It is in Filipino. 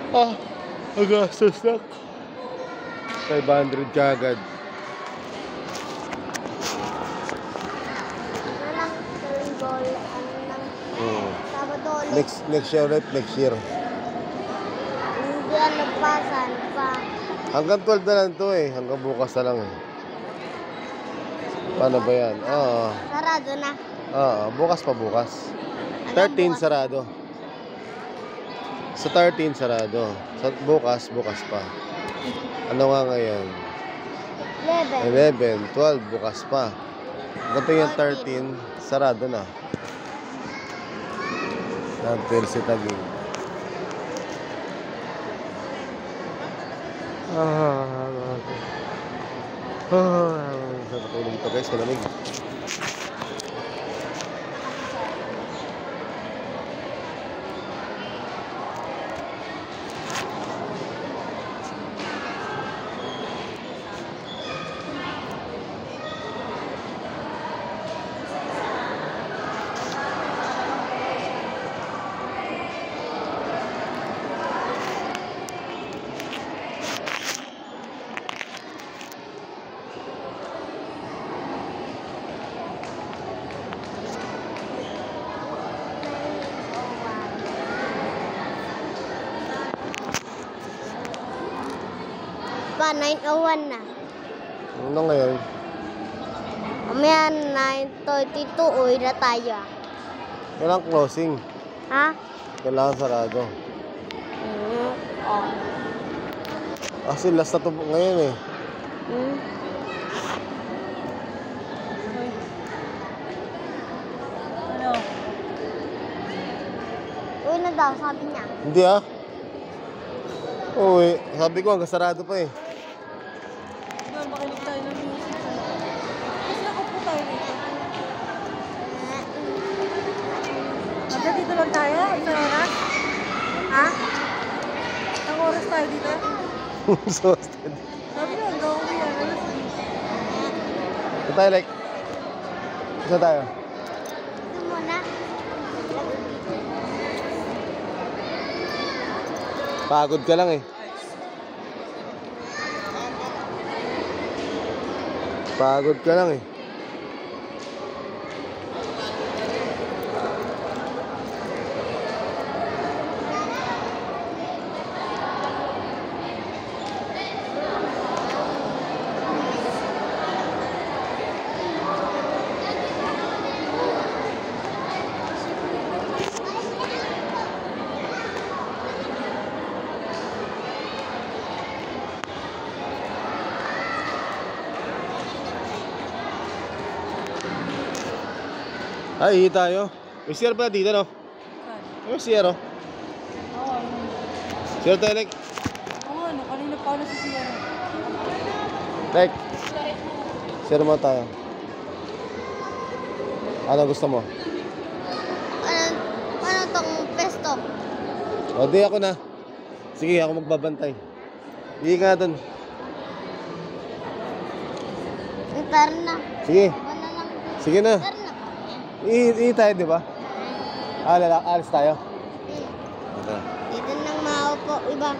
Ah, magastos na. 500 kagad. Next year ulit, next year. Hindi nagpasan pa. Hanggang 12 na lang to eh. Hanggang bukas na lang eh. Paano ba yan? Oo. Sarado na. Oo, bukas pa bukas. 13 sarado. Sa 13 sarado. Sa bukas pa. Ano nga ngayon? 11, 12, bukas pa. Ganito yung 13, sarado na. Nagpil si Tagig. Natulog ito guys, malamig. Pa, 9:01 na. Ano ngayon? Mamaya 9:32, uwi na tayo. Kailangan closing. Ha? Kailangan sarado. Oh. Kasi last na to ngayon eh. Ano? Uwi na daw, sabi niya. Hindi ah. Uy, sabi ko hanggang sarado pa eh. Doon, makinig tayo ng music. Kasi nakupo tayo dito. Hanggang dito lang tayo? Isang oras? Ha? Isang oras tayo dito? So, Sabi na, hanggang uwi yan. ito tayo like. Isa tayo. Ito muna. Pagod ka lang eh. Pagod ka lang eh. Ay, hihi tayo. May CR pala dito, no? May CR, oh. Oo, ano. CR tayo, like. Oo, ano. Kanina pa ako nasisiyan. Like. CR mo tayo. Ano gusto mo? Ano tong pesto? O, di ako na. Sige, ako magbabantay. Hihi ka dun. Tara na. Sige. Wala lang. Sige na. Tara na. Hihi tayo, di ba? Alis tayo. Dito nang maupo, iba.